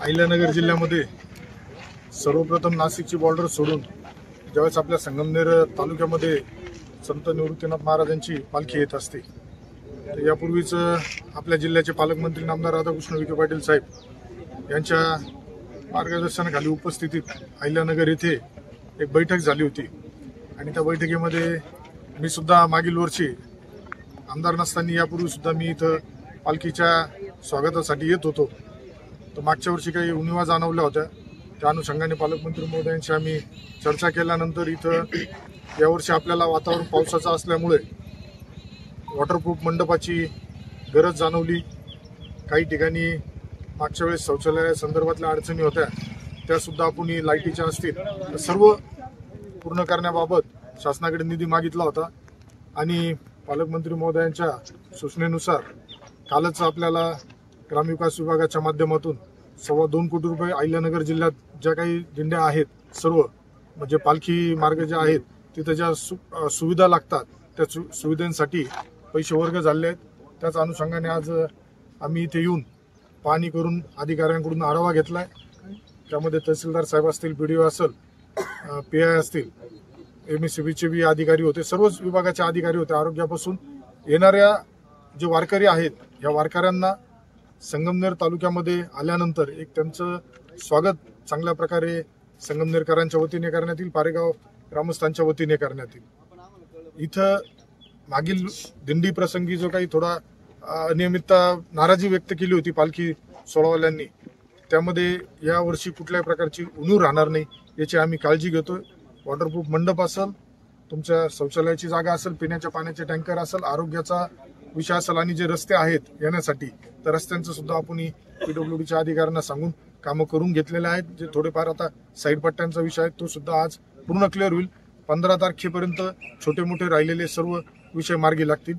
अहिल्यानगर जिल्ह्यामध्ये सर्वप्रथम नाशिकची बॉर्डर सोडून ज्यावेळेस आपल्या संगमनेर तालुक्यामध्ये संत निवृत्तीनाथ महाराजांची पालखी येत असते, तर यापूर्वीच आपल्या जिल्ह्याचे पालकमंत्री नामदार राधाकृष्ण विखे पाटील साहेब यांच्या मार्गदर्शनाखाली उपस्थितीत अहिल्यानगर येथे एक बैठक झाली होती आणि त्या बैठकीमध्ये मी सुद्धा मागील वर्षी आमदार नसताना यापूर्वी सुद्धा मी इथं पालखीच्या स्वागतासाठी येत होतो. तर मागच्या वर्षी काही उणिवा जाणवल्या होत्या, त्या अनुषंगाने पालकमंत्री महोदयांशी आम्ही चर्चा केल्यानंतर इथं यावर्षी आपल्याला वातावरण पावसाचं असल्यामुळे वॉटरप्रूफ मंडपाची गरज जाणवली. काही ठिकाणी मागच्या वेळेस शौचालया संदर्भातल्या अडचणी होत्या, त्यासुद्धा आपण लाईटीच्या असतील सर्व पूर्ण करण्याबाबत शासनाकडे निधी मागितला होता आणि पालकमंत्री महोदयांच्या सूचनेनुसार कालच आपल्याला ग्रामविकास विभागाच्या माध्यमातून 2.25 कोटी रुपये अहिल्यानगर जिल्ह्यात ज्या काही दिंड्या आहेत सर्व म्हणजे पालखी मार्ग जे आहेत तिथं ज्या सुविधा लागतात त्या सुविधांसाठी पैसे वर्ग झाले आहेत. त्याच अनुषंगाने आज आम्ही इथे येऊन पाहणी करून अधिकाऱ्यांकडून आढावा घेतलाय. त्यामध्ये तहसीलदार साहेब असतील, BDO असेल, PI असतील, MSCBचे बी अधिकारी होते, सर्वच विभागाचे अधिकारी होते. आरोग्यापासून येणाऱ्या जे वारकरी आहेत या वारकऱ्यांना संगमनेर तालुक्यामध्ये आल्यानंतर एक त्यांचं स्वागत चांगल्या प्रकारे संगमनेरकरांच्या वतीने करण्यात येईल, पारेगाव ग्रामस्थांच्या वतीने करण्यात येईल. इथं मागील दिंडी प्रसंगी जो काही थोडा अनियमितता नाराजी व्यक्त केली होती पालखी सोहळावाल्यांनी, त्यामध्ये यावर्षी कुठल्याही प्रकारची उणीव राहणार नाही याची आम्ही काळजी घेतोय. वॉटरप्रूफ मंडप असेल, तुमच्या शौचालयाची जागा असेल, पिण्याच्या पाण्याचे टँकर असेल, आरोग्याचा विषय असेल आणि जे रस्ते आहेत येण्यासाठी तर रस्त्यांचं सुद्धा आपण PWDच्या अधिकाऱ्यांना सांगून कामं करून घेतलेले आहेत. जे थोडेफार आता साईड पट्ट्यांचा विषय आहे तो सुद्धा आज पूर्ण क्लिअर होईल. 15 तारखेपर्यंत छोटे मोठे राहिलेले सर्व विषय मार्गी लागतील.